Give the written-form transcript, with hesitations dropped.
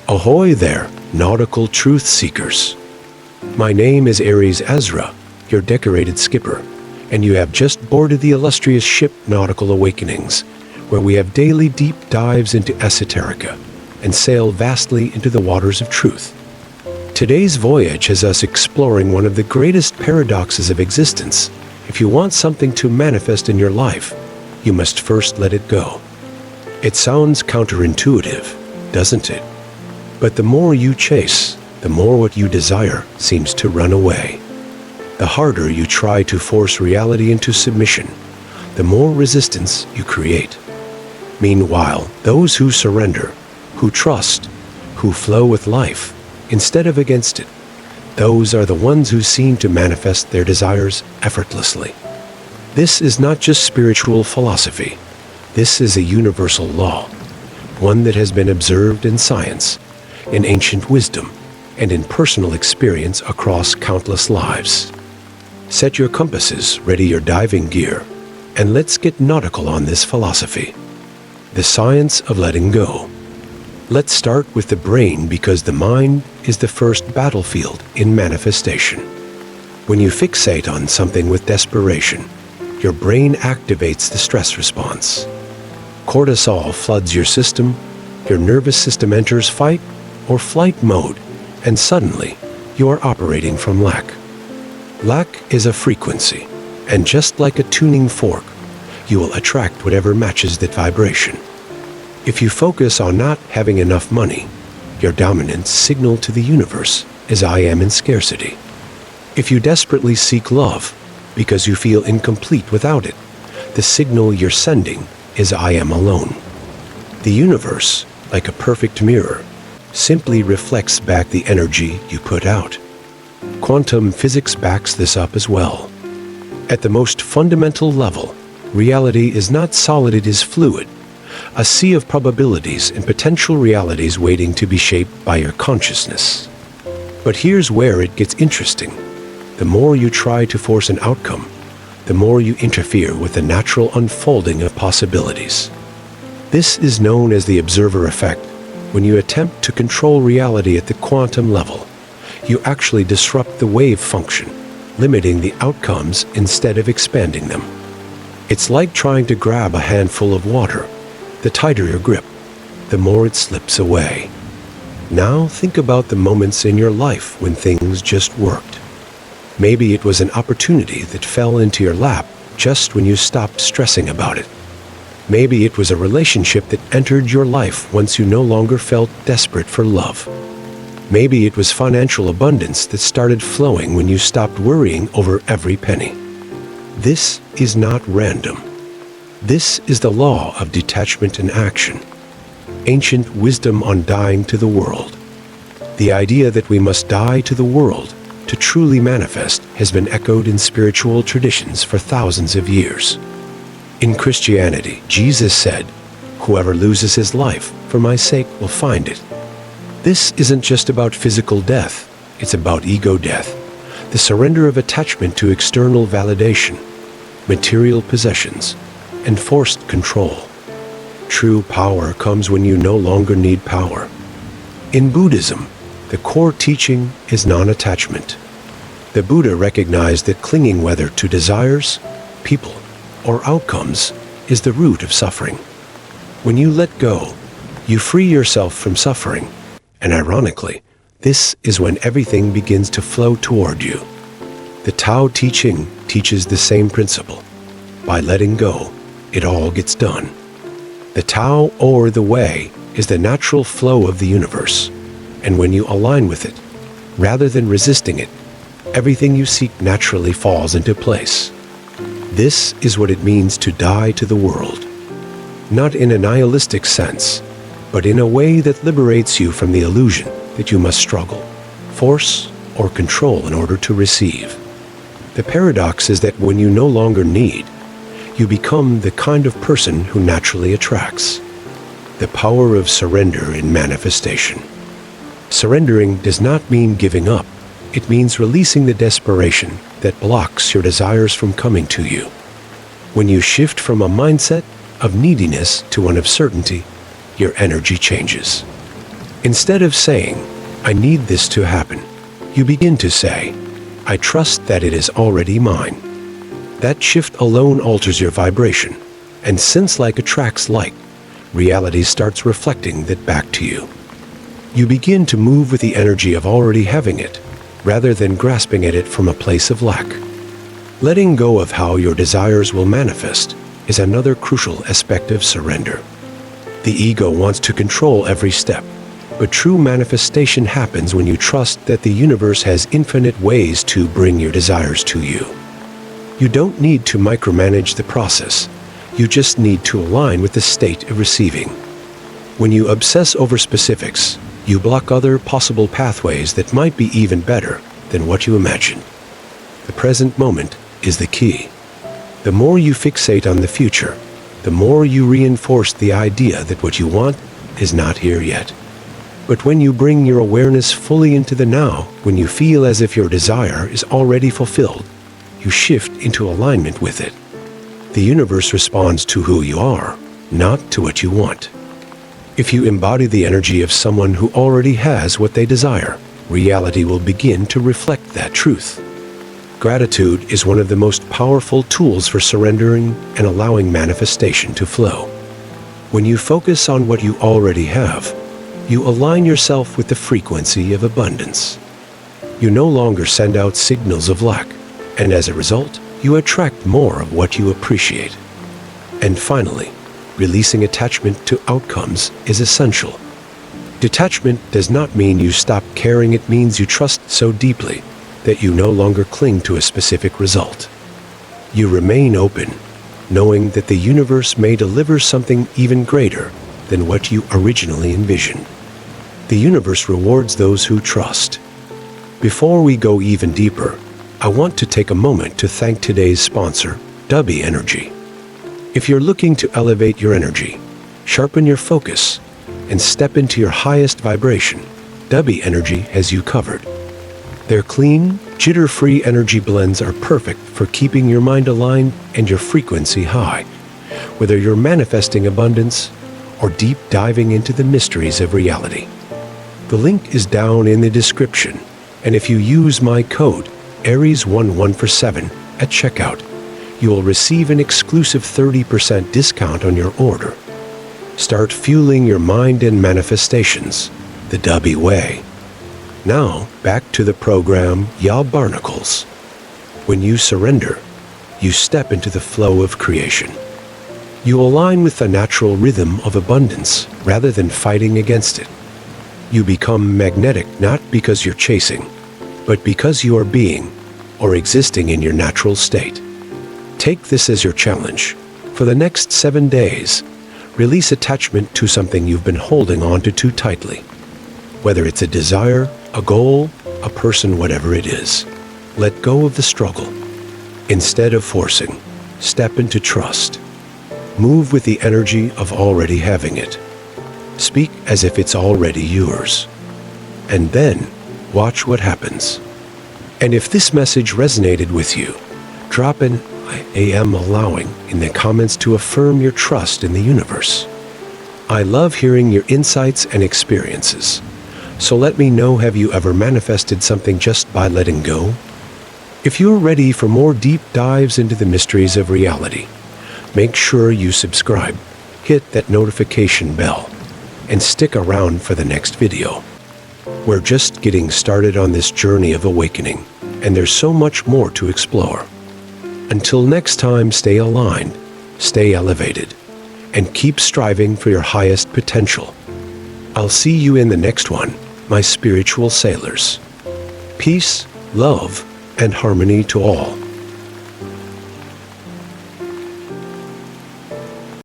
Ahoy there, nautical truth seekers. My name is Aries Ezra, your decorated skipper, and you have just boarded the illustrious ship Nautical Awakenings, where we have daily deep dives into Esoterica and sail vastly into the waters of truth. Today's voyage has us exploring one of the greatest paradoxes of existence. If you want something to manifest in your life, you must first let it go. It sounds counterintuitive, doesn't it? But the more you chase, the more what you desire seems to run away. The harder you try to force reality into submission, the more resistance you create. Meanwhile, those who surrender, who trust, who flow with life, instead of against it, those are the ones who seem to manifest their desires effortlessly. This is not just spiritual philosophy. This is a universal law, one that has been observed in science, in ancient wisdom, and in personal experience across countless lives. Set your compasses, ready your diving gear, and let's get nautical on this philosophy. The science of letting go. Let's start with the brain because the mind is the first battlefield in manifestation. When you fixate on something with desperation, your brain activates the stress response. Cortisol floods your system, your nervous system enters fight or flight mode, and suddenly you are operating from lack. Lack is a frequency, and just like a tuning fork, you will attract whatever matches that vibration. If you focus on not having enough money, your dominant signal to the universe is I am in scarcity. If you desperately seek love because you feel incomplete without it, the signal you're sending is I am alone. The universe, like a perfect mirror, simply reflects back the energy you put out. Quantum physics backs this up as well. At the most fundamental level, reality is not solid, it is fluid, a sea of probabilities and potential realities waiting to be shaped by your consciousness. But here's where it gets interesting. The more you try to force an outcome, the more you interfere with the natural unfolding of possibilities. This is known as the observer effect. When you attempt to control reality at the quantum level, you actually disrupt the wave function, limiting the outcomes instead of expanding them. It's like trying to grab a handful of water. The tighter your grip, the more it slips away. Now think about the moments in your life when things just worked. Maybe it was an opportunity that fell into your lap just when you stopped stressing about it. Maybe it was a relationship that entered your life once you no longer felt desperate for love. Maybe it was financial abundance that started flowing when you stopped worrying over every penny. This is not random. This is the law of detachment in action. Ancient wisdom on dying to the world. The idea that we must die to the world to truly manifest has been echoed in spiritual traditions for thousands of years. In Christianity, Jesus said, "Whoever loses his life for my sake will find it." This isn't just about physical death, it's about ego death, the surrender of attachment to external validation, material possessions, and forced control. True power comes when you no longer need power. In Buddhism, the core teaching is non-attachment. The Buddha recognized that clinging whether to desires, people, or outcomes is the root of suffering. When you let go, you free yourself from suffering, and ironically, this is when everything begins to flow toward you. The Tao Te Ching teaches the same principle. By letting go, it all gets done. The Tao, or the way, is the natural flow of the universe, and when you align with it, rather than resisting it, everything you seek naturally falls into place. This is what it means to die to the world. Not in a nihilistic sense, but in a way that liberates you from the illusion that you must struggle, force, or control in order to receive. The paradox is that when you no longer need, you become the kind of person who naturally attracts. The power of surrender in manifestation. Surrendering does not mean giving up. It means releasing the desperation that blocks your desires from coming to you. When you shift from a mindset of neediness to one of certainty, your energy changes. Instead of saying, "I need this to happen," you begin to say, "I trust that it is already mine." That shift alone alters your vibration, and since like attracts like, reality starts reflecting that back to you. You begin to move with the energy of already having it, rather than grasping at it from a place of lack. Letting go of how your desires will manifest is another crucial aspect of surrender. The ego wants to control every step, but true manifestation happens when you trust that the universe has infinite ways to bring your desires to you. You don't need to micromanage the process. You just need to align with the state of receiving. When you obsess over specifics, you block other possible pathways that might be even better than what you imagined. The present moment is the key. The more you fixate on the future, the more you reinforce the idea that what you want is not here yet. But when you bring your awareness fully into the now, when you feel as if your desire is already fulfilled, you shift into alignment with it. The universe responds to who you are, not to what you want. If you embody the energy of someone who already has what they desire, reality will begin to reflect that truth. Gratitude is one of the most powerful tools for surrendering and allowing manifestation to flow. When you focus on what you already have, you align yourself with the frequency of abundance. You no longer send out signals of lack, and as a result, you attract more of what you appreciate. And finally, releasing attachment to outcomes is essential. Detachment does not mean you stop caring, it means you trust so deeply that you no longer cling to a specific result. You remain open, knowing that the universe may deliver something even greater than what you originally envisioned. The universe rewards those who trust. Before we go even deeper, I want to take a moment to thank today's sponsor, Dubby Energy. If you're looking to elevate your energy, sharpen your focus, and step into your highest vibration, Dubby Energy has you covered. Their clean, jitter-free energy blends are perfect for keeping your mind aligned and your frequency high, whether you're manifesting abundance or deep diving into the mysteries of reality. The link is down in the description, and if you use my code, Aries11 at checkout, you will receive an exclusive 30% discount on your order. Start fueling your mind and manifestations the Dubby way. Now, back to the program, Ya Barnacles. When you surrender, you step into the flow of creation. You align with the natural rhythm of abundance rather than fighting against it. You become magnetic not because you're chasing, but because you are being or existing in your natural state. Take this as your challenge. For the next 7 days, release attachment to something you've been holding on to too tightly. Whether it's a desire, a goal, a person, whatever it is, let go of the struggle. Instead of forcing, step into trust. Move with the energy of already having it. Speak as if it's already yours. And then, watch what happens. And if this message resonated with you, drop an "I am allowing" in the comments to affirm your trust in the universe. I love hearing your insights and experiences. So let me know, have you ever manifested something just by letting go? If you're ready for more deep dives into the mysteries of reality, make sure you subscribe, hit that notification bell, and stick around for the next video. We're just getting started on this journey of awakening, and there's so much more to explore. Until next time, stay aligned, stay elevated, and keep striving for your highest potential. I'll see you in the next one, my spiritual sailors. Peace, love, and harmony to all.